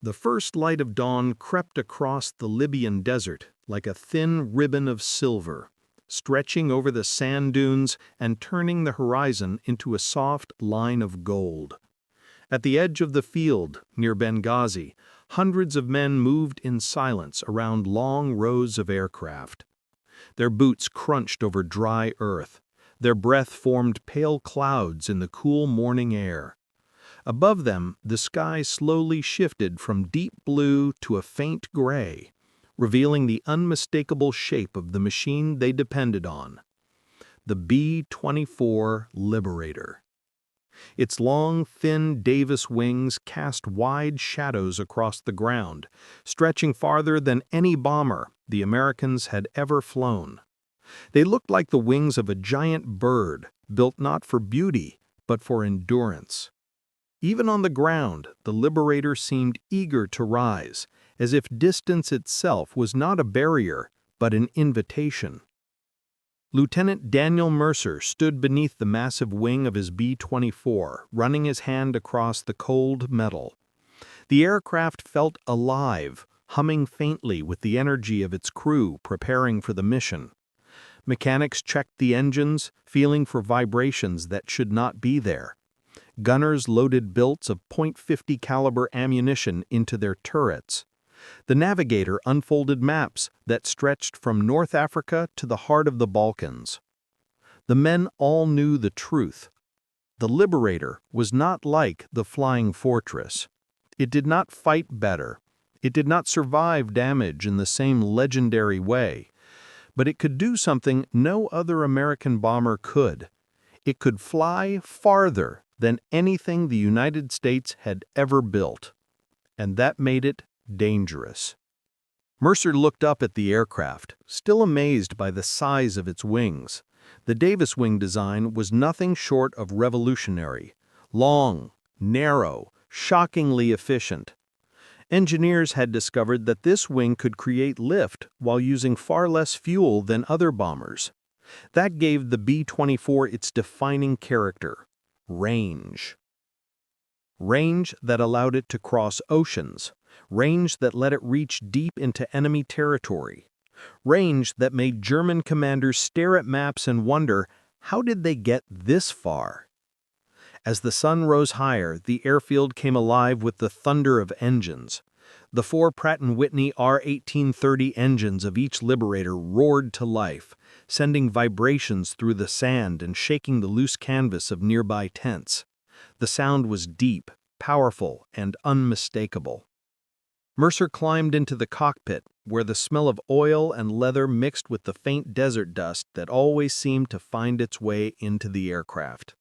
The first light of dawn crept across the Libyan desert like a thin ribbon of silver, stretching over the sand dunes and turning the horizon into a soft line of gold. At the edge of the field, near Benghazi, hundreds of men moved in silence around long rows of aircraft. Their boots crunched over dry earth. Their breath formed pale clouds in the cool morning air. Above them, the sky slowly shifted from deep blue to a faint gray, revealing the unmistakable shape of the machine they depended on. The B-24 Liberator. Its long, thin Davis wings cast wide shadows across the ground, stretching farther than any bomber the Americans had ever flown. They looked like the wings of a giant bird, built not for beauty, but for endurance. Even on the ground, the Liberator seemed eager to rise, as if distance itself was not a barrier, but an invitation. Lieutenant Daniel Mercer stood beneath the massive wing of his B-24, running his hand across the cold metal. The aircraft felt alive, humming faintly with the energy of its crew preparing for the mission. Mechanics checked the engines, feeling for vibrations that should not be there. Gunners loaded bilts of .50 caliber ammunition into their turrets. The navigator unfolded maps that stretched from North Africa to the heart of the Balkans. The men all knew the truth. The Liberator was not like the Flying Fortress. It did not fight better. It did not survive damage in the same legendary way. But it could do something no other American bomber could. It could fly farther than anything the United States had ever built. And that made it dangerous. Mercer looked up at the aircraft, still amazed by the size of its wings. The Davis wing design was nothing short of revolutionary. Long, narrow, shockingly efficient. Engineers had discovered that this wing could create lift while using far less fuel than other bombers. That gave the B-24 its defining character: range. Range that allowed it to cross oceans. Range that let it reach deep into enemy territory. Range that made German commanders stare at maps and wonder, how did they get this far? As the sun rose higher, the airfield came alive with the thunder of engines. The 4 Pratt & Whitney R-1830 engines of each Liberator roared to life, sending vibrations through the sand and shaking the loose canvas of nearby tents. The sound was deep, powerful, and unmistakable. Mercer climbed into the cockpit, where the smell of oil and leather mixed with the faint desert dust that always seemed to find its way into the aircraft.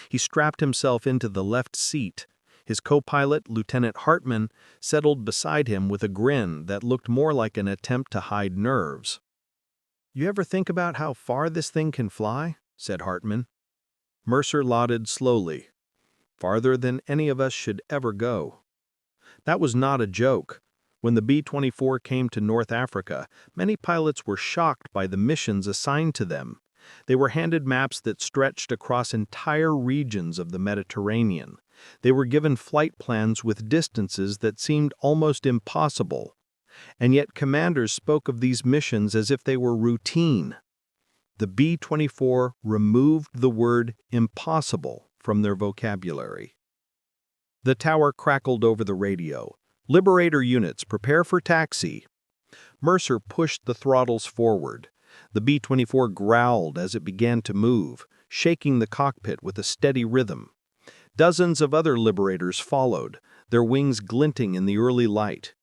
He strapped himself into the left seat. His co-pilot, Lieutenant Hartman, settled beside him with a grin that looked more like an attempt to hide nerves. "You ever think about how far this thing can fly?" said Hartman. Mercer nodded slowly. "Farther than any of us should ever go." That was not a joke. When the B-24 came to North Africa, many pilots were shocked by the missions assigned to them. They were handed maps that stretched across entire regions of the Mediterranean. They were given flight plans with distances that seemed almost impossible. And yet commanders spoke of these missions as if they were routine. The B-24 removed the word impossible from their vocabulary. The tower crackled over the radio. "Liberator units, prepare for taxi." Mercer pushed the throttles forward. The B-24 growled as it began to move, shaking the cockpit with a steady rhythm. Dozens of other Liberators followed, their wings glinting in the early light.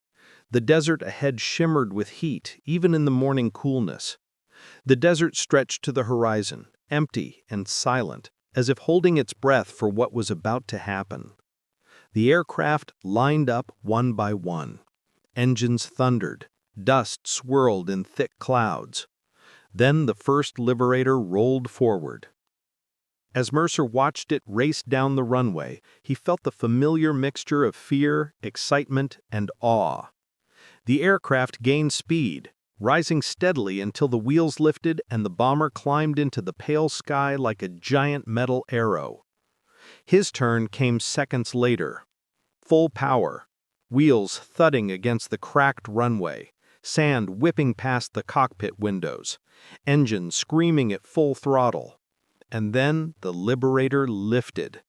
The desert ahead shimmered with heat, even in the morning coolness. The desert stretched to the horizon, empty and silent, as if holding its breath for what was about to happen. The aircraft lined up one by one. Engines thundered. Dust swirled in thick clouds. Then the first Liberator rolled forward. As Mercer watched it race down the runway, he felt the familiar mixture of fear, excitement, and awe. The aircraft gained speed, rising steadily until the wheels lifted and the bomber climbed into the pale sky like a giant metal arrow. His turn came seconds later. Full power, wheels thudding against the cracked runway, sand whipping past the cockpit windows, engines screaming at full throttle. And then the Liberator lifted.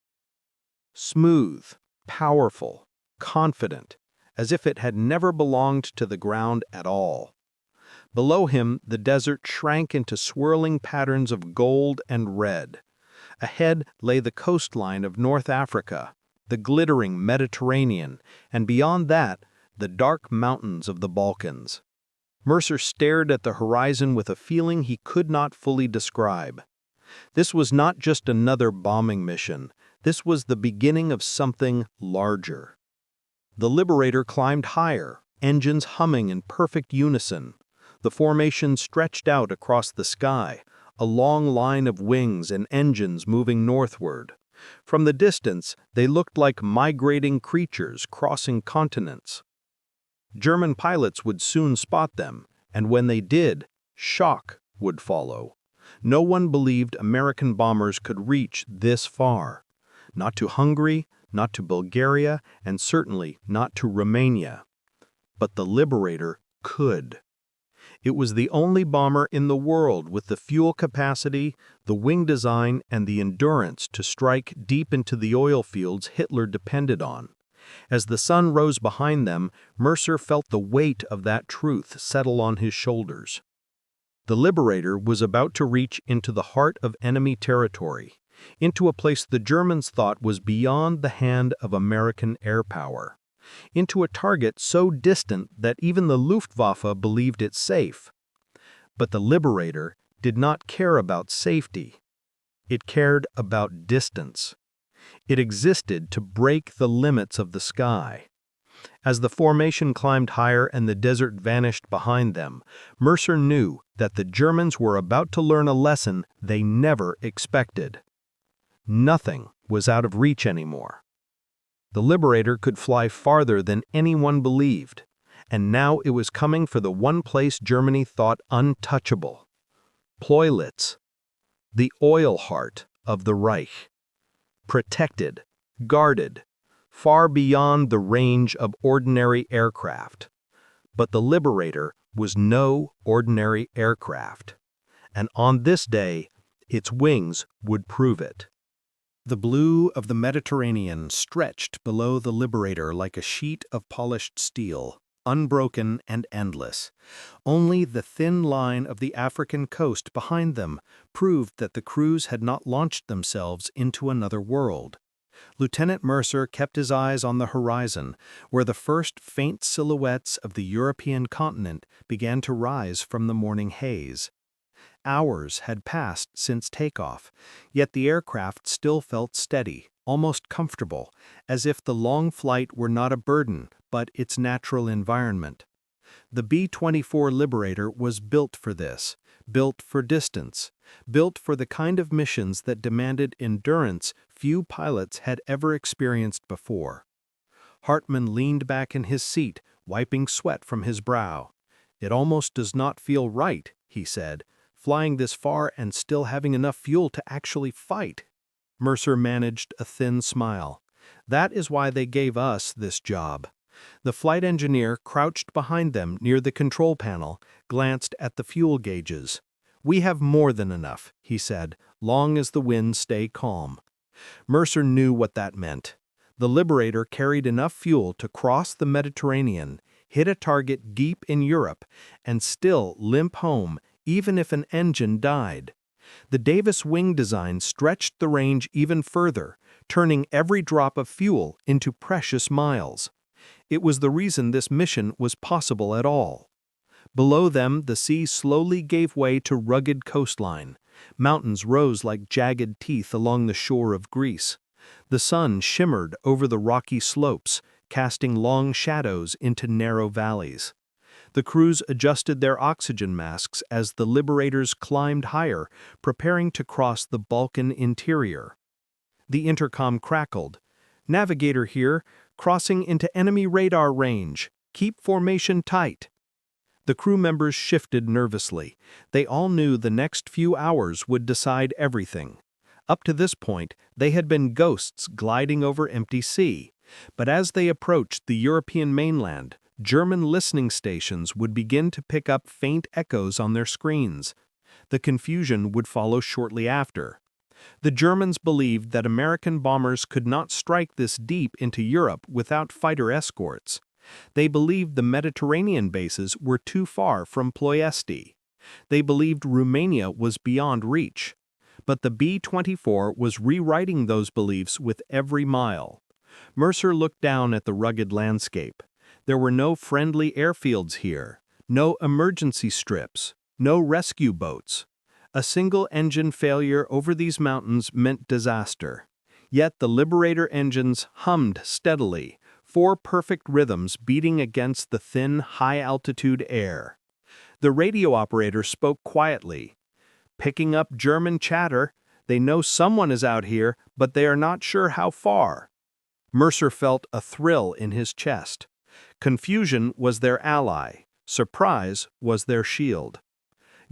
Smooth, powerful, confident, as if it had never belonged to the ground at all. Below him, the desert shrank into swirling patterns of gold and red. Ahead lay the coastline of North Africa, the glittering Mediterranean, and beyond that, the dark mountains of the Balkans. Mercer stared at the horizon with a feeling he could not fully describe. This was not just another bombing mission. This was the beginning of something larger. The Liberator climbed higher, engines humming in perfect unison. The formation stretched out across the sky, a long line of wings and engines moving northward. From the distance, they looked like migrating creatures crossing continents. German pilots would soon spot them, and when they did, shock would follow. No one believed American bombers could reach this far. Not to Hungary, not to Bulgaria, and certainly not to Romania. But the Liberator could. It was the only bomber in the world with the fuel capacity, the wing design, and the endurance to strike deep into the oil fields Hitler depended on. As the sun rose behind them, Mercer felt the weight of that truth settle on his shoulders. The Liberator was about to reach into the heart of enemy territory, into a place the Germans thought was beyond the hand of American air power, into a target so distant that even the Luftwaffe believed it safe. But the Liberator did not care about safety. It cared about distance. It existed to break the limits of the sky. As the formation climbed higher and the desert vanished behind them, Mercer knew that the Germans were about to learn a lesson they never expected. Nothing was out of reach anymore. The Liberator could fly farther than anyone believed, and now it was coming for the one place Germany thought untouchable: Ploilitz, the oil heart of the Reich. Protected, guarded, far beyond the range of ordinary aircraft. But the Liberator was no ordinary aircraft, and on this day, its wings would prove it. The blue of the Mediterranean stretched below the Liberator like a sheet of polished steel, unbroken and endless. Only the thin line of the African coast behind them proved that the crews had not launched themselves into another world. Lieutenant Mercer kept his eyes on the horizon, where the first faint silhouettes of the European continent began to rise from the morning haze. Hours had passed since takeoff, yet the aircraft still felt steady, almost comfortable, as if the long flight were not a burden, but its natural environment. The B24 Liberator was built for this, built for distance, built for the kind of missions that demanded endurance few pilots had ever experienced before. Hartman leaned back in his seat, wiping sweat from his brow. "It almost does not feel right," he said, "flying this far and still having enough fuel to actually fight." Mercer managed a thin smile. "That is why they gave us this job." The flight engineer, crouched behind them near the control panel, glanced at the fuel gauges. "We have more than enough," he said, "long as the winds stay calm." Mercer knew what that meant. The Liberator carried enough fuel to cross the Mediterranean, hit a target deep in Europe, and still limp home even if an engine died. The Davis wing design stretched the range even further, turning every drop of fuel into precious miles. It was the reason this mission was possible at all. Below them, the sea slowly gave way to rugged coastline. Mountains rose like jagged teeth along the shore of Greece. The sun shimmered over the rocky slopes, casting long shadows into narrow valleys. The crews adjusted their oxygen masks as the Liberators climbed higher, preparing to cross the Balkan interior. The intercom crackled. "Navigator here, crossing into enemy radar range. Keep formation tight." The crew members shifted nervously. They all knew the next few hours would decide everything. Up to this point, they had been ghosts gliding over empty sea. But as they approached the European mainland, German listening stations would begin to pick up faint echoes on their screens. The confusion would follow shortly after. The Germans believed that American bombers could not strike this deep into Europe without fighter escorts. They believed the Mediterranean bases were too far from Ploiesti. They believed Romania was beyond reach. But the B-24 was rewriting those beliefs with every mile. Mercer looked down at the rugged landscape. There were no friendly airfields here, no emergency strips, no rescue boats. A single engine failure over these mountains meant disaster. Yet the Liberator engines hummed steadily, 4 perfect rhythms beating against the thin, high-altitude air. The radio operator spoke quietly. Picking up German chatter, they know someone is out here, but they are not sure how far. Mercer felt a thrill in his chest. Confusion was their ally. Surprise was their shield.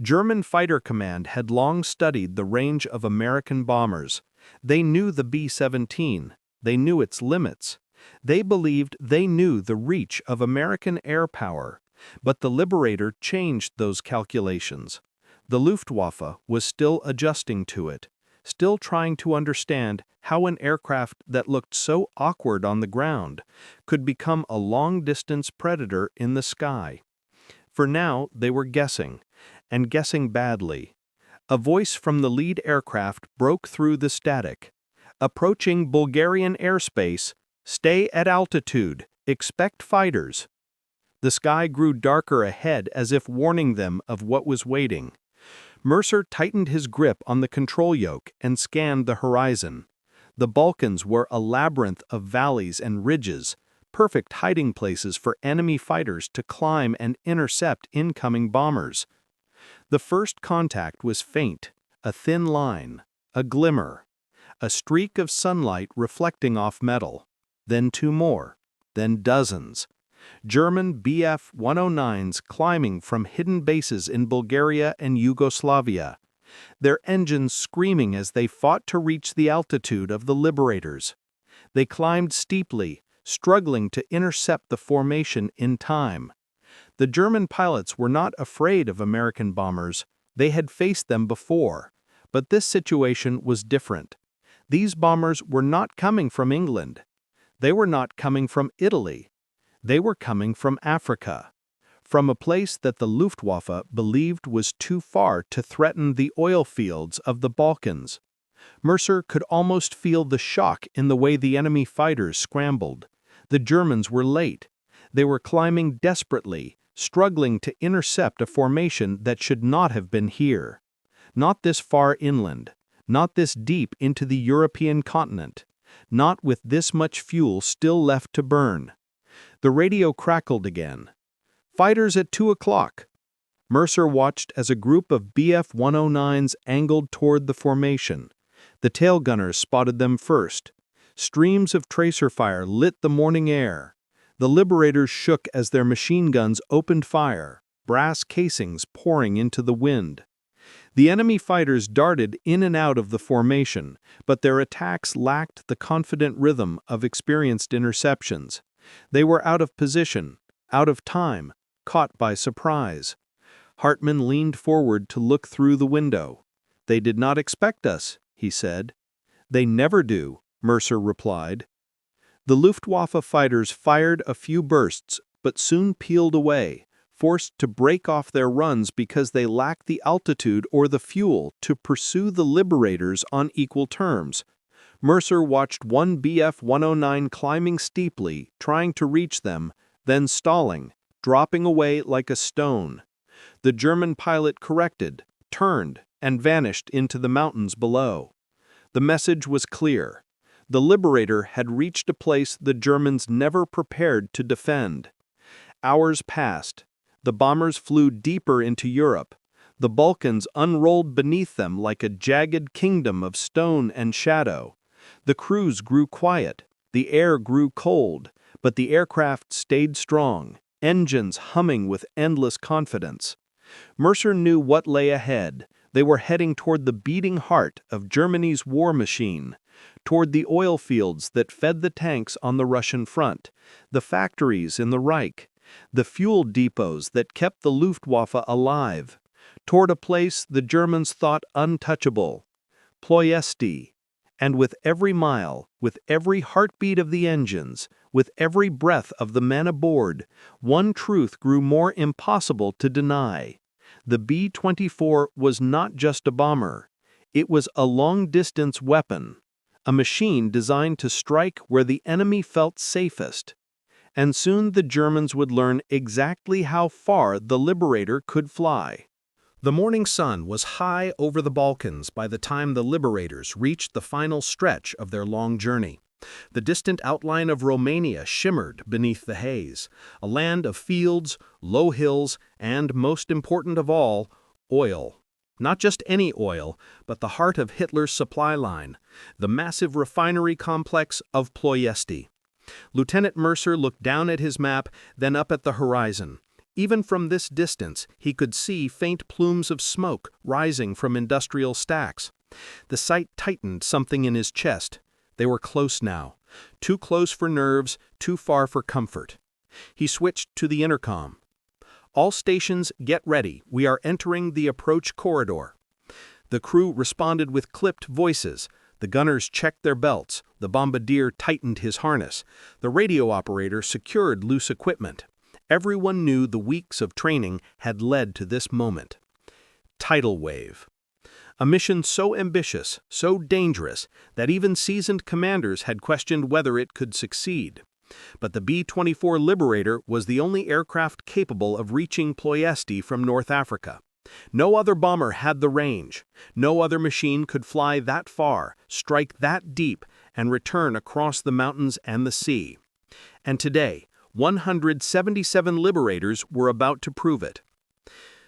German Fighter Command had long studied the range of American bombers. They knew the B-17. They knew its limits. They believed they knew the reach of American air power. But the Liberator changed those calculations. The Luftwaffe was still adjusting to it, still trying to understand how an aircraft that looked so awkward on the ground could become a long-distance predator in the sky. For now, they were guessing, and guessing badly. A voice from the lead aircraft broke through the static. Approaching Bulgarian airspace, stay at altitude, expect fighters. The sky grew darker ahead as if warning them of what was waiting. Mercer tightened his grip on the control yoke and scanned the horizon. The Balkans were a labyrinth of valleys and ridges, perfect hiding places for enemy fighters to climb and intercept incoming bombers. The first contact was faint, a thin line, a glimmer, a streak of sunlight reflecting off metal. Then 2 more, then dozens. German Bf-109s climbing from hidden bases in Bulgaria and Yugoslavia, their engines screaming as they fought to reach the altitude of the Liberators. They climbed steeply, struggling to intercept the formation in time. The German pilots were not afraid of American bombers. They had faced them before. But this situation was different. These bombers were not coming from England. They were not coming from Italy. They were coming from Africa, from a place that the Luftwaffe believed was too far to threaten the oil fields of the Balkans. Mercer could almost feel the shock in the way the enemy fighters scrambled. The Germans were late. They were climbing desperately, struggling to intercept a formation that should not have been here. Not this far inland, not this deep into the European continent, not with this much fuel still left to burn. The radio crackled again. Fighters at 2 o'clock. Mercer watched as a group of Bf-109s angled toward the formation. The tail gunners spotted them first. Streams of tracer fire lit the morning air. The Liberators shook as their machine guns opened fire, brass casings pouring into the wind. The enemy fighters darted in and out of the formation, but their attacks lacked the confident rhythm of experienced interceptions. They were out of position, out of time, caught by surprise. Hartmann leaned forward to look through the window. "They did not expect us," he said. "They never do," Mercer replied. The Luftwaffe fighters fired a few bursts, but soon peeled away, forced to break off their runs because they lacked the altitude or the fuel to pursue the Liberators on equal terms. Mercer watched one Bf-109 climbing steeply, trying to reach them, then stalling, dropping away like a stone. The German pilot corrected, turned, and vanished into the mountains below. The message was clear. The Liberator had reached a place the Germans never prepared to defend. Hours passed. The bombers flew deeper into Europe. The Balkans unrolled beneath them like a jagged kingdom of stone and shadow. The crews grew quiet, the air grew cold, but the aircraft stayed strong, engines humming with endless confidence. Mercer knew what lay ahead. They were heading toward the beating heart of Germany's war machine, toward the oil fields that fed the tanks on the Russian front, the factories in the Reich, the fuel depots that kept the Luftwaffe alive, toward a place the Germans thought untouchable, Ploiesti. And with every mile, with every heartbeat of the engines, with every breath of the men aboard, one truth grew more impossible to deny. The B-24 was not just a bomber. It was a long-distance weapon, a machine designed to strike where the enemy felt safest. And soon the Germans would learn exactly how far the Liberator could fly. The morning sun was high over the Balkans by the time the Liberators reached the final stretch of their long journey. The distant outline of Romania shimmered beneath the haze, a land of fields, low hills, and, most important of all, oil. Not just any oil, but the heart of Hitler's supply line, the massive refinery complex of Ploiesti. Lieutenant Mercer looked down at his map, then up at the horizon. Even from this distance, he could see faint plumes of smoke rising from industrial stacks. The sight tightened something in his chest. They were close now. Too close for nerves, too far for comfort. He switched to the intercom. "All stations, get ready. We are entering the approach corridor." The crew responded with clipped voices. The gunners checked their belts. The bombardier tightened his harness. The radio operator secured loose equipment. Everyone knew the weeks of training had led to this moment. Tidal wave. A mission so ambitious, so dangerous, that even seasoned commanders had questioned whether it could succeed. But the B-24 Liberator was the only aircraft capable of reaching Ploiesti from North Africa. No other bomber had the range. No other machine could fly that far, strike that deep, and return across the mountains and the sea. And today, 177 Liberators were about to prove it.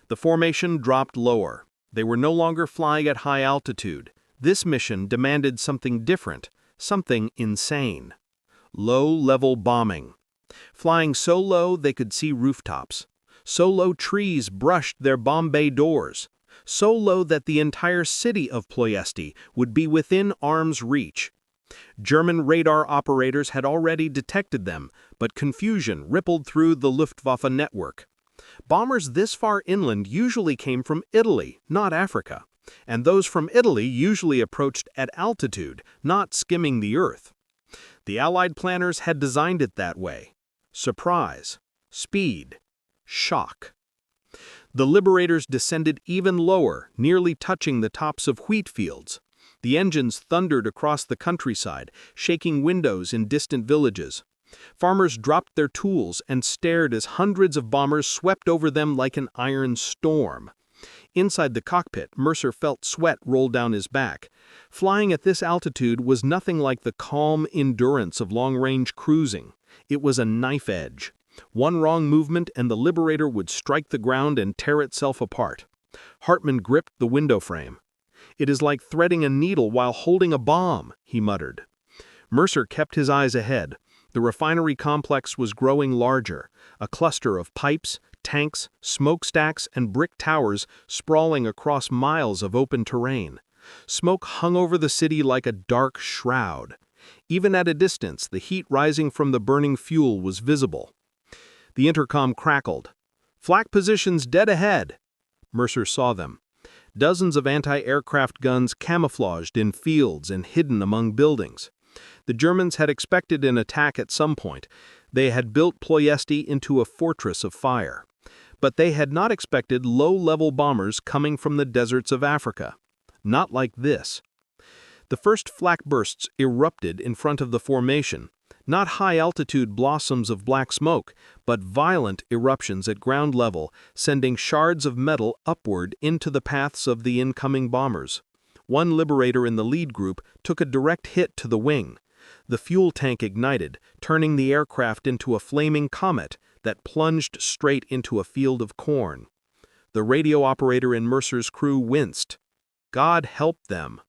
The formation dropped lower. They were no longer flying at high altitude. This mission demanded something different, something insane. Low-level bombing. Flying so low they could see rooftops. So low trees brushed their bomb bay doors. So low that the entire city of Ploiesti would be within arm's reach. German radar operators had already detected them, but confusion rippled through the Luftwaffe network. Bombers this far inland usually came from Italy, not Africa, and those from Italy usually approached at altitude, not skimming the earth. The Allied planners had designed it that way. Surprise, speed, shock. The Liberators descended even lower, nearly touching the tops of wheat fields. The engines thundered across the countryside, shaking windows in distant villages. Farmers dropped their tools and stared as hundreds of bombers swept over them like an iron storm. Inside the cockpit, Mercer felt sweat roll down his back. Flying at this altitude was nothing like the calm endurance of long-range cruising. It was a knife edge. One wrong movement and the Liberator would strike the ground and tear itself apart. Hartman gripped the window frame. "It is like threading a needle while holding a bomb," he muttered. Mercer kept his eyes ahead. The refinery complex was growing larger, a cluster of pipes, tanks, smokestacks, and brick towers sprawling across miles of open terrain. Smoke hung over the city like a dark shroud. Even at a distance, the heat rising from the burning fuel was visible. The intercom crackled. "Flak positions dead ahead." Mercer saw them. Dozens of anti-aircraft guns camouflaged in fields and hidden among buildings. The Germans had expected an attack at some point. They had built Ploiesti into a fortress of fire. But they had not expected low-level bombers coming from the deserts of Africa. Not like this. The first flak bursts erupted in front of the formation. Not high-altitude blossoms of black smoke, but violent eruptions at ground level, sending shards of metal upward into the paths of the incoming bombers. One Liberator in the lead group took a direct hit to the wing. The fuel tank ignited, turning the aircraft into a flaming comet that plunged straight into a field of corn. The radio operator in Mercer's crew winced. God help them.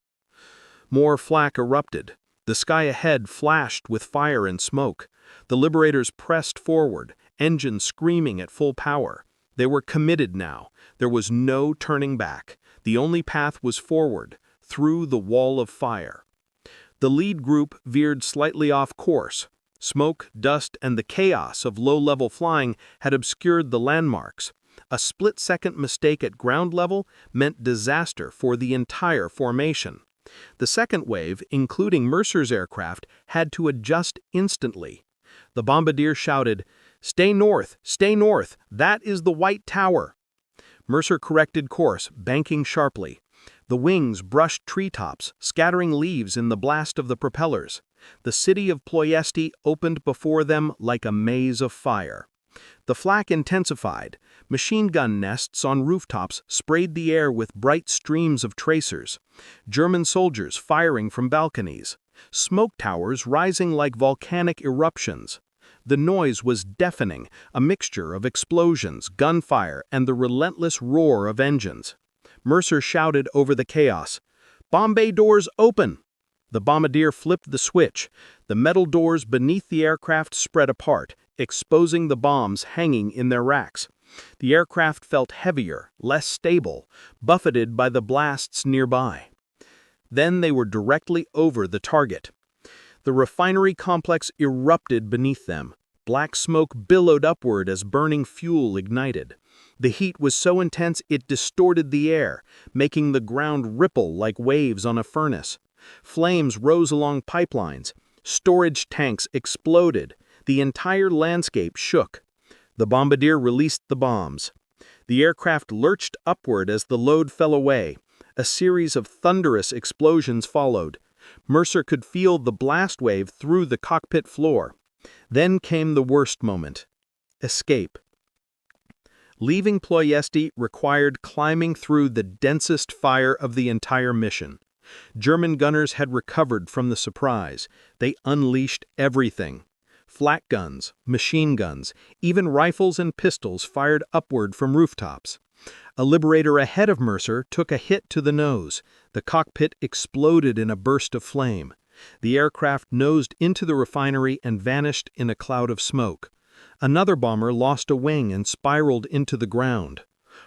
More flak erupted. The sky ahead flashed with fire and smoke. The Liberators pressed forward, engines screaming at full power. They were committed now. There was no turning back. The only path was forward, through the wall of fire. The lead group veered slightly off course. Smoke, dust, and the chaos of low-level flying had obscured the landmarks. A split-second mistake at ground level meant disaster for the entire formation. The second wave, including Mercer's aircraft, had to adjust instantly. The bombardier shouted, stay north, that is the White Tower." Mercer corrected course, banking sharply. The wings brushed treetops, scattering leaves in the blast of the propellers. The city of Ploiesti opened before them like a maze of fire. The flak intensified. Machine gun nests on rooftops sprayed the air with bright streams of tracers. German soldiers firing from balconies. Smoke towers rising like volcanic eruptions. The noise was deafening, a mixture of explosions, gunfire, and the relentless roar of engines. Mercer shouted over the chaos, "Bomb bay doors open!" The bombardier flipped the switch. The metal doors beneath the aircraft spread apart, exposing the bombs hanging in their racks. The aircraft felt heavier, less stable, buffeted by the blasts nearby. Then they were directly over the target. The refinery complex erupted beneath them. Black smoke billowed upward as burning fuel ignited. The heat was so intense it distorted the air, making the ground ripple like waves on a furnace. Flames rose along pipelines. Storage tanks exploded. The entire landscape shook. The bombardier released the bombs. The aircraft lurched upward as the load fell away. A series of thunderous explosions followed. Mercer could feel the blast wave through the cockpit floor. Then came the worst moment. Escape. Leaving Ploiesti required climbing through the densest fire of the entire mission. German gunners had recovered from the surprise. They unleashed everything. Flak guns, machine guns, even rifles and pistols fired upward from rooftops. A Liberator ahead of Mercer took a hit to the nose. The cockpit exploded in a burst of flame. The aircraft nosed into the refinery and vanished in a cloud of smoke. Another bomber lost a wing and spiraled into the ground.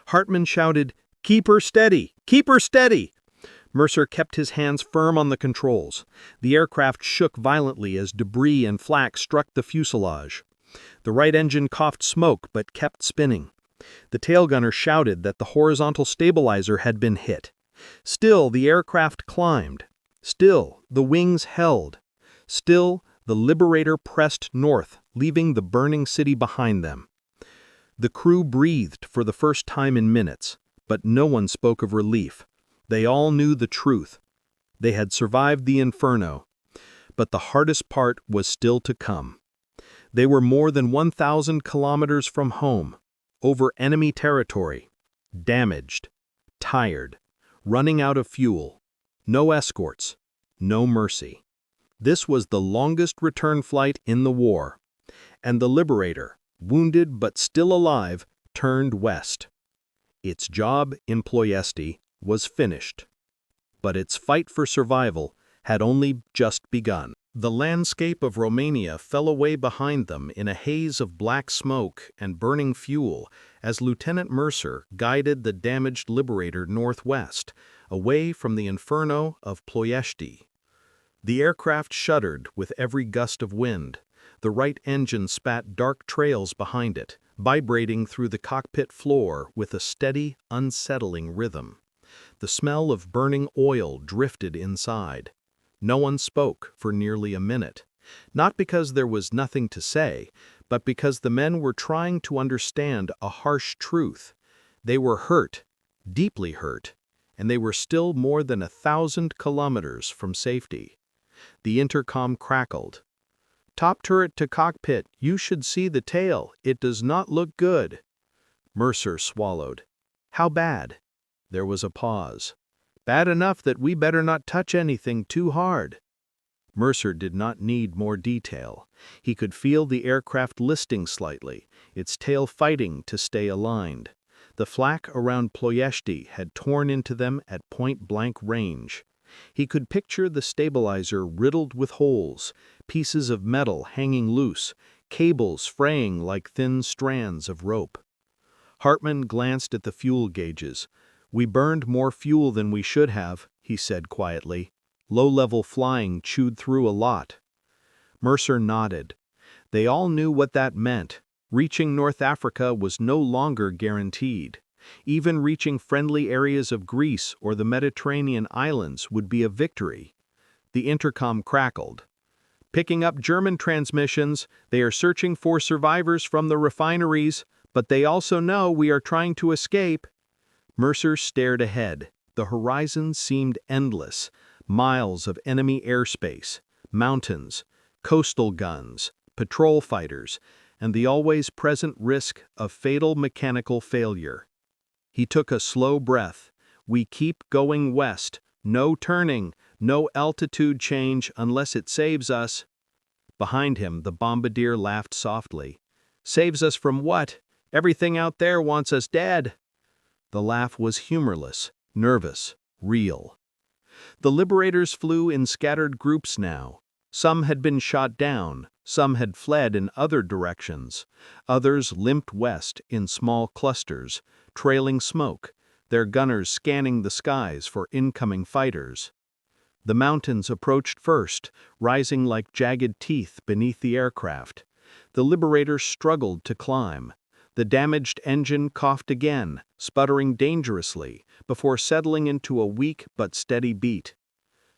Hartmann shouted, "Keep her steady! Keep her steady!" Mercer kept his hands firm on the controls. The aircraft shook violently as debris and flak struck the fuselage. The right engine coughed smoke but kept spinning. The tail gunner shouted that the horizontal stabilizer had been hit. Still, the aircraft climbed. Still, the wings held. Still, the Liberator pressed north, leaving the burning city behind them. The crew breathed for the first time in minutes, but no one spoke of relief. They all knew the truth. They had survived the inferno. But the hardest part was still to come. They were more than 1,000 kilometers from home, over enemy territory, damaged, tired, running out of fuel, no escorts, no mercy. This was the longest return flight in the war, and the Liberator, wounded but still alive, turned west. Its job in Ploiesti was finished, but its fight for survival had only just begun. The landscape of Romania fell away behind them in a haze of black smoke and burning fuel as Lieutenant Mercer guided the damaged Liberator northwest, away from the inferno of Ploiesti. The aircraft shuddered with every gust of wind. The right engine spat dark trails behind it, vibrating through the cockpit floor with a steady, unsettling rhythm. The smell of burning oil drifted inside. No one spoke for nearly a minute, not because there was nothing to say, but because the men were trying to understand a harsh truth. They were hurt, deeply hurt, and they were still more than 1,000 kilometers from safety. The intercom crackled. "Top turret to cockpit, you should see the tail. It does not look good." Mercer swallowed. "How bad?" There was a pause. "Bad enough that we better not touch anything too hard." Mercer did not need more detail. He could feel the aircraft listing slightly, its tail fighting to stay aligned. The flak around Ploiesti had torn into them at point-blank range. He could picture the stabilizer riddled with holes, pieces of metal hanging loose, cables fraying like thin strands of rope. Hartmann glanced at the fuel gauges. "We burned more fuel than we should have," he said quietly. Low-level flying chewed through a lot. Mercer nodded. They all knew what that meant. Reaching North Africa was no longer guaranteed. Even reaching friendly areas of Greece or the Mediterranean islands would be a victory. The intercom crackled. "Picking up German transmissions, they are searching for survivors from the refineries, but they also know we are trying to escape." Mercer stared ahead. The horizon seemed endless. Miles of enemy airspace, mountains, coastal guns, patrol fighters, and the always present risk of fatal mechanical failure. He took a slow breath. "We keep going west. No turning, no altitude change unless it saves us." Behind him, the bombardier laughed softly. "Saves us from what? Everything out there wants us dead." The laugh was humorless, nervous, real. The Liberators flew in scattered groups now. Some had been shot down, some had fled in other directions. Others limped west in small clusters, trailing smoke, their gunners scanning the skies for incoming fighters. The mountains approached first, rising like jagged teeth beneath the aircraft. The Liberator struggled to climb. The damaged engine coughed again, sputtering dangerously, before settling into a weak but steady beat.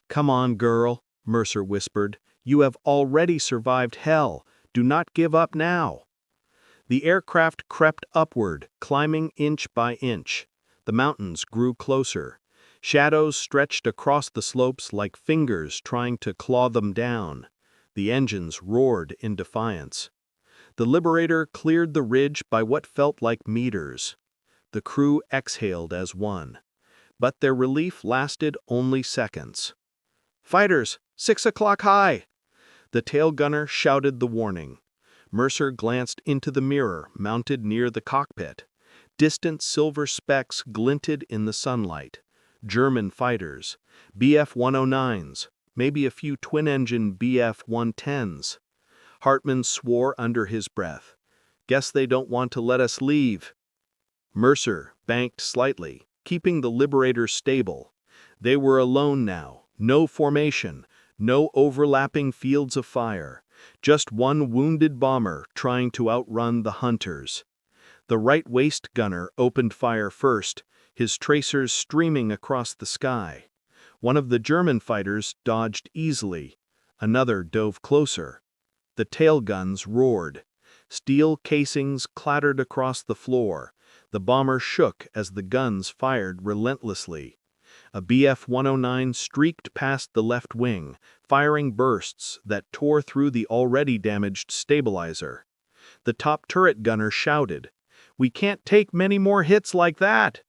"Come on, girl," Mercer whispered. "You have already survived hell. Do not give up now." The aircraft crept upward, climbing inch by inch. The mountains grew closer. Shadows stretched across the slopes like fingers trying to claw them down. The engines roared in defiance. The Liberator cleared the ridge by what felt like meters. The crew exhaled as one. But their relief lasted only seconds. "Fighters, 6 o'clock high!" The tail gunner shouted the warning. Mercer glanced into the mirror mounted near the cockpit. Distant silver specks glinted in the sunlight. German fighters, Bf-109s, maybe a few twin-engine Bf-110s. Hartmann swore under his breath. "Guess they don't want to let us leave." Mercer banked slightly, keeping the Liberators stable. They were alone now, no formation, no overlapping fields of fire, just one wounded bomber trying to outrun the hunters. The right waist gunner opened fire first, his tracers streaming across the sky. One of the German fighters dodged easily. Another dove closer. The tail guns roared. Steel casings clattered across the floor. The bomber shook as the guns fired relentlessly. A Bf-109 streaked past the left wing, firing bursts that tore through the already damaged stabilizer. The top turret gunner shouted, "We can't take many more hits like that!"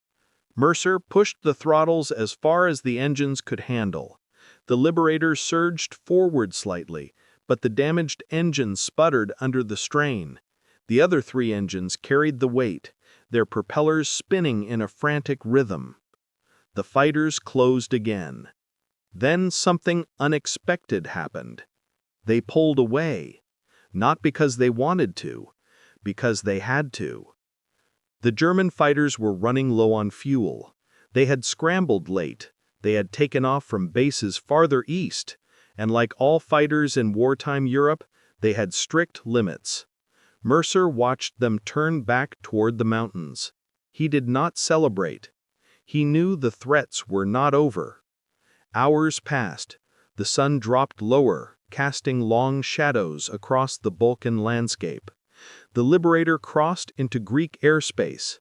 Mercer pushed the throttles as far as the engines could handle. The Liberator surged forward slightly, but the damaged engine sputtered under the strain. The other 3 engines carried the weight, their propellers spinning in a frantic rhythm. The fighters closed again. Then something unexpected happened. They pulled away. Not because they wanted to, because they had to. The German fighters were running low on fuel. They had scrambled late. They had taken off from bases farther east, and like all fighters in wartime Europe, they had strict limits. Mercer watched them turn back toward the mountains. He did not celebrate. He knew the threats were not over. Hours passed. The sun dropped lower, casting long shadows across the Balkan landscape. The Liberator crossed into Greek airspace.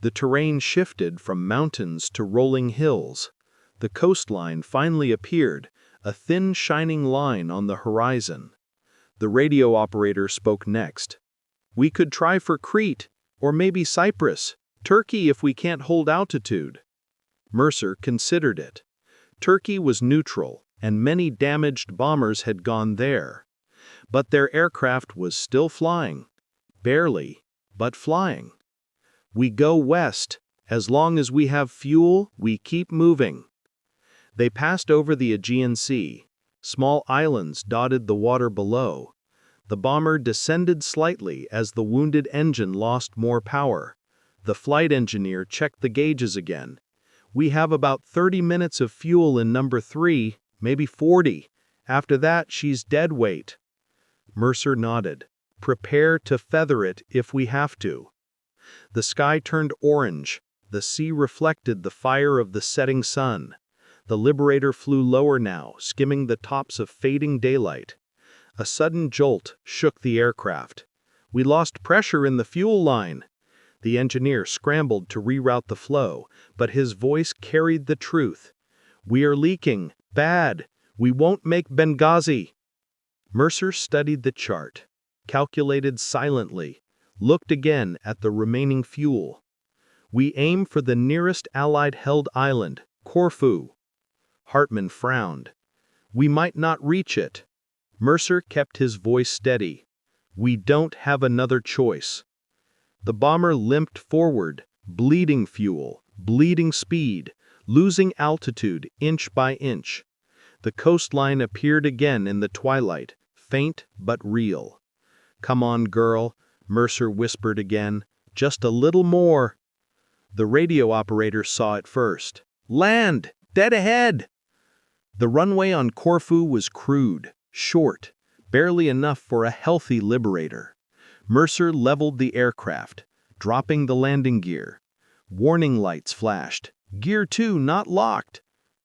The terrain shifted from mountains to rolling hills. The coastline finally appeared, a thin shining line on the horizon. The radio operator spoke next. "We could try for Crete, or maybe Cyprus, Turkey if we can't hold altitude." Mercer considered it. Turkey was neutral, and many damaged bombers had gone there. But their aircraft was still flying. Barely, but flying. "We go west. As long as we have fuel, we keep moving." They passed over the Aegean Sea. Small islands dotted the water below. The bomber descended slightly as the wounded engine lost more power. The flight engineer checked the gauges again. "We have about 30 minutes of fuel in number 3, maybe 40. After that, she's dead weight." Mercer nodded. "Prepare to feather it if we have to." The sky turned orange. The sea reflected the fire of the setting sun. The Liberator flew lower now, skimming the tops of fading daylight. A sudden jolt shook the aircraft. "We lost pressure in the fuel line." The engineer scrambled to reroute the flow, but his voice carried the truth. "We are leaking. Bad. We won't make Benghazi." Mercer studied the chart, calculated silently, looked again at the remaining fuel. "We aim for the nearest Allied-held island, Corfu." Hartman frowned. "We might not reach it." Mercer kept his voice steady. "We don't have another choice." The bomber limped forward, bleeding fuel, bleeding speed, losing altitude inch by inch. The coastline appeared again in the twilight, faint but real. "Come on, girl," Mercer whispered again. "Just a little more." The radio operator saw it first. "Land! Dead ahead!" The runway on Corfu was crude, short, barely enough for a healthy Liberator. Mercer leveled the aircraft, dropping the landing gear. Warning lights flashed. "Gear 2 not locked."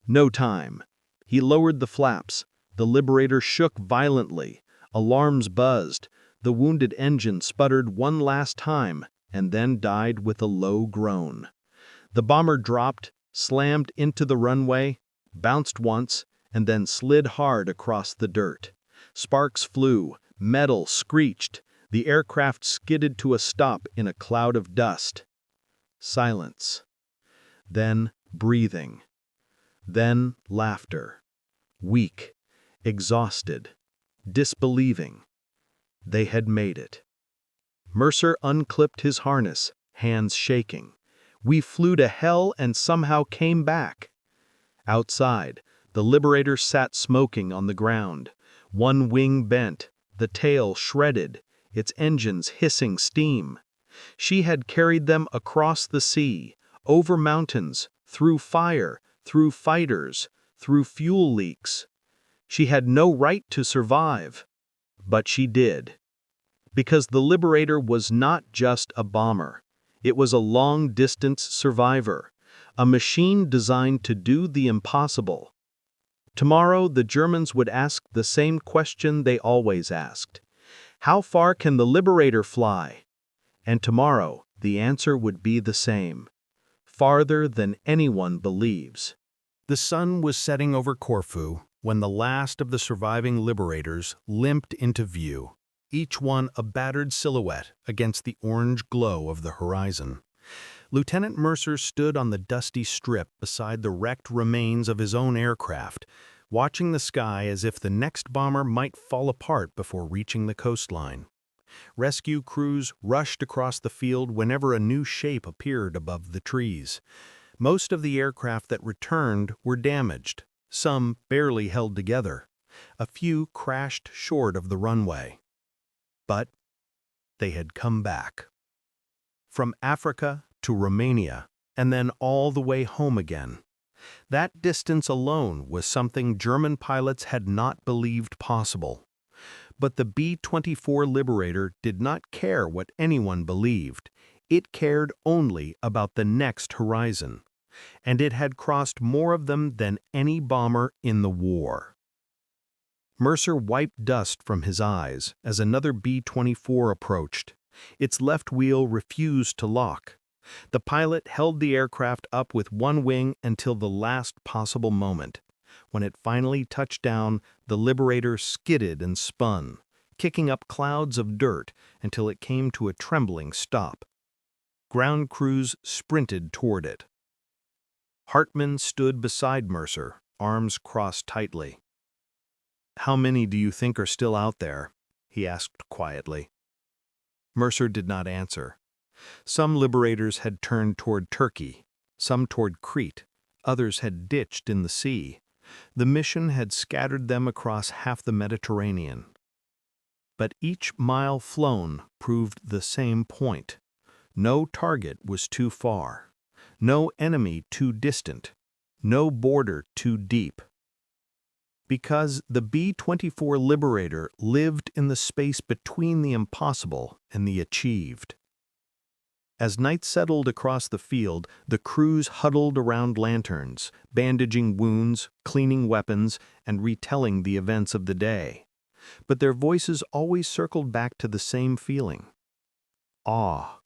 No time. He lowered the flaps. The Liberator shook violently. Alarms buzzed. The wounded engine sputtered one last time, and then died with a low groan. The bomber dropped, slammed into the runway, bounced once, and then slid hard across the dirt. Sparks flew, metal screeched. The aircraft skidded to a stop in a cloud of dust. Silence. Then breathing. Then laughter. Weak, exhausted, disbelieving. They had made it. Mercer unclipped his harness, hands shaking. "We flew to hell and somehow came back." Outside, the Liberator sat smoking on the ground. One wing bent, the tail shredded, its engines hissing steam. She had carried them across the sea, over mountains, through fire, through fighters, through fuel leaks. She had no right to survive, but she did. Because the Liberator was not just a bomber. It was a long-distance survivor, a machine designed to do the impossible. Tomorrow, the Germans would ask the same question they always asked. How far can the Liberator fly? And tomorrow, the answer would be the same. Farther than anyone believes. The sun was setting over Corfu when the last of the surviving Liberators limped into view, each one a battered silhouette against the orange glow of the horizon. Lieutenant Mercer stood on the dusty strip beside the wrecked remains of his own aircraft, watching the sky as if the next bomber might fall apart before reaching the coastline. Rescue crews rushed across the field whenever a new shape appeared above the trees. Most of the aircraft that returned were damaged, some barely held together. A few crashed short of the runway. But they had come back. From Africa to Romania, and then all the way home again. That distance alone was something German pilots had not believed possible. But the B24 Liberator did not care what anyone believed. It cared only about the next horizon. And it had crossed more of them than any bomber in the war. Mercer wiped dust from his eyes as another B-24 approached. Its left wheel refused to lock. The pilot held the aircraft up with one wing until the last possible moment. When it finally touched down, the Liberator skidded and spun, kicking up clouds of dirt until it came to a trembling stop. Ground crews sprinted toward it. Hartman stood beside Mercer, arms crossed tightly. "How many do you think are still out there?" he asked quietly. Mercer did not answer. Some Liberators had turned toward Turkey, some toward Crete, others had ditched in the sea. The mission had scattered them across half the Mediterranean. But each mile flown proved the same point. No target was too far. No enemy too distant. No border too deep. Because the B-24 Liberator lived in the space between the impossible and the achieved. As night settled across the field, the crews huddled around lanterns, bandaging wounds, cleaning weapons, and retelling the events of the day. But their voices always circled back to the same feeling: awe.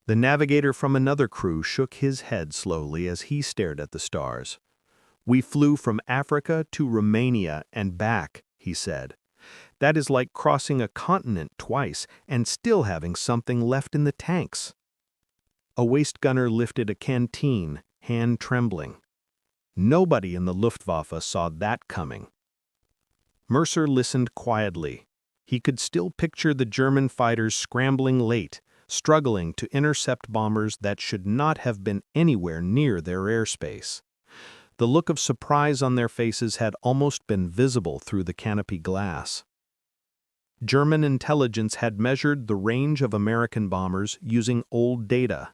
The navigator from another crew shook his head slowly as he stared at the stars. "We flew from Africa to Romania and back," he said. "That is like crossing a continent twice and still having something left in the tanks." A waist gunner lifted a canteen, hand trembling. Nobody in the Luftwaffe saw that coming. Mercer listened quietly. He could still picture the German fighters scrambling late, struggling to intercept bombers that should not have been anywhere near their airspace. The look of surprise on their faces had almost been visible through the canopy glass. German intelligence had measured the range of American bombers using old data.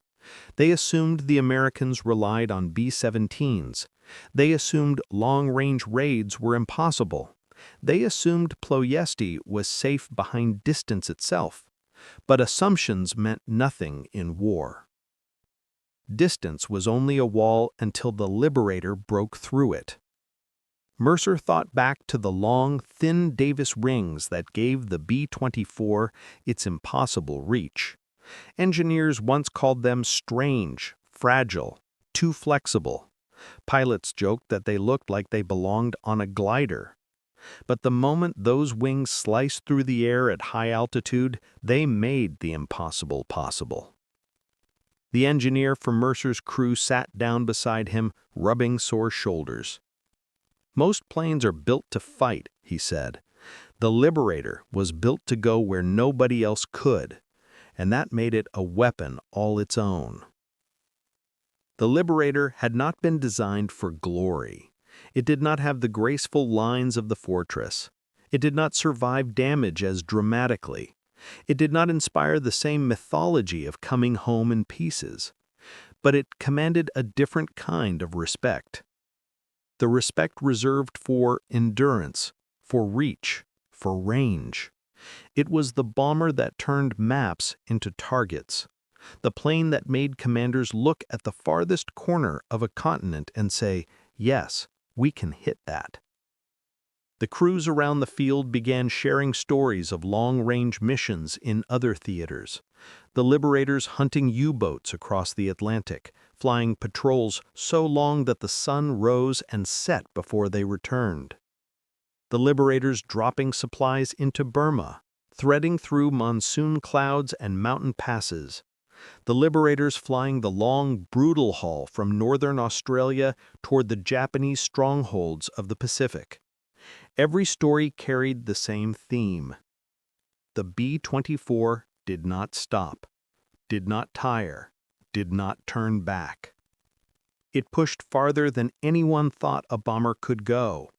They assumed the Americans relied on B-17s. They assumed long-range raids were impossible. They assumed Ploiesti was safe behind distance itself. But assumptions meant nothing in war. Distance was only a wall until the Liberator broke through it. Mercer thought back to the long, thin Davis rings that gave the B-24 its impossible reach. Engineers once called them strange, fragile, too flexible. Pilots joked that they looked like they belonged on a glider. But the moment those wings sliced through the air at high altitude, they made the impossible possible. The engineer from Mercer's crew sat down beside him, rubbing sore shoulders. "Most planes are built to fight," he said. "The Liberator was built to go where nobody else could, and that made it a weapon all its own." The Liberator had not been designed for glory. It did not have the graceful lines of the Fortress. It did not survive damage as dramatically. It did not inspire the same mythology of coming home in pieces. But it commanded a different kind of respect. The respect reserved for endurance, for reach, for range. It was the bomber that turned maps into targets. The plane that made commanders look at the farthest corner of a continent and say, "Yes, we can hit that." The crews around the field began sharing stories of long-range missions in other theaters. The Liberators hunting U-boats across the Atlantic, flying patrols so long that the sun rose and set before they returned. The Liberators dropping supplies into Burma, threading through monsoon clouds and mountain passes. The Liberators flying the long, brutal haul from northern Australia toward the Japanese strongholds of the Pacific. Every story carried the same theme. The B-24 did not stop, did not tire, did not turn back. It pushed farther than anyone thought a bomber could go.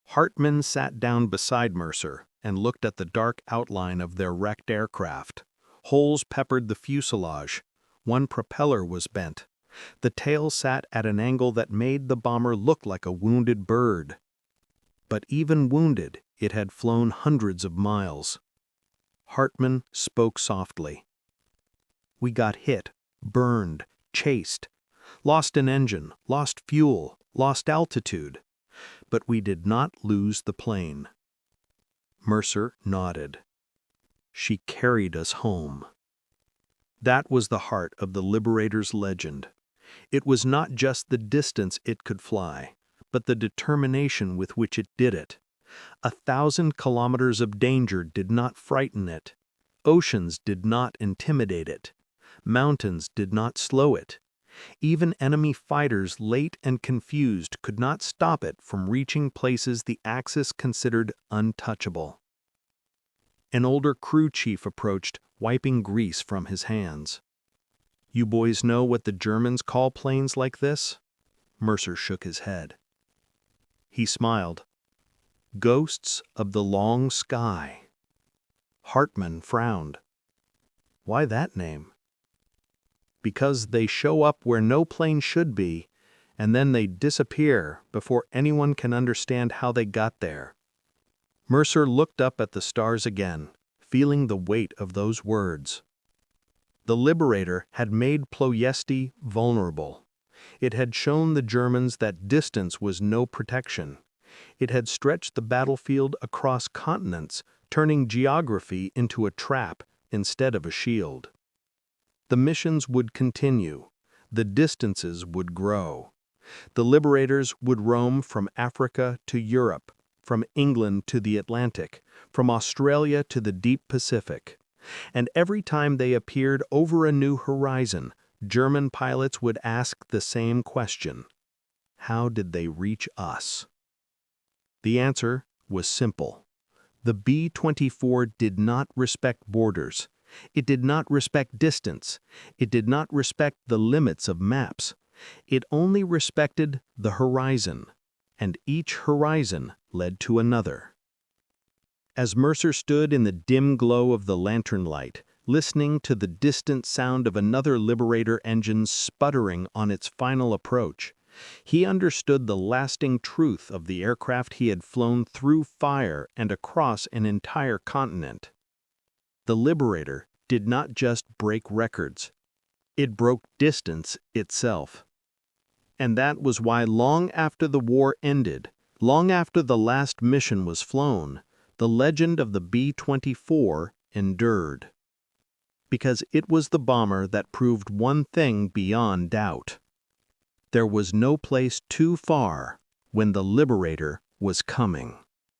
Hartman sat down beside Mercer and looked at the dark outline of their wrecked aircraft. Holes peppered the fuselage. One propeller was bent. The tail sat at an angle that made the bomber look like a wounded bird. But even wounded, it had flown hundreds of miles. Hartman spoke softly. "We got hit, burned, chased, lost an engine, lost fuel, lost altitude. But we did not lose the plane." Mercer nodded. "She carried us home." That was the heart of the Liberator's legend. It was not just the distance it could fly, but the determination with which it did it. 1,000 kilometers of danger did not frighten it. Oceans did not intimidate it. Mountains did not slow it. Even enemy fighters, late and confused, could not stop it from reaching places the Axis considered untouchable. An older crew chief approached, wiping grease from his hands. "You boys know what the Germans call planes like this?" Mercer shook his head. He smiled. "Ghosts of the long sky." Hartman frowned. "Why that name?" "Because they show up where no plane should be, and then they disappear before anyone can understand how they got there. Mercer looked up at the stars again, feeling the weight of those words. The Liberator had made Ploiesti vulnerable. It had shown the Germans that distance was no protection. It had stretched the battlefield across continents, turning geography into a trap instead of a shield. The missions would continue. The distances would grow. The Liberators would roam from Africa to Europe, from England to the Atlantic, from Australia to the deep Pacific. And every time they appeared over a new horizon, German pilots would ask the same question: how did they reach us? The answer was simple. The B-24 did not respect borders. It did not respect distance. It did not respect the limits of maps. It only respected the horizon, and each horizon led to another. As Mercer stood in the dim glow of the lantern light, listening to the distant sound of another Liberator engine sputtering on its final approach, he understood the lasting truth of the aircraft he had flown through fire and across an entire continent. The Liberator did not just break records. It broke distance itself. And that was why long after the war ended, long after the last mission was flown, the legend of the B-24 endured. Because it was the bomber that proved one thing beyond doubt. There was no place too far when the Liberator was coming.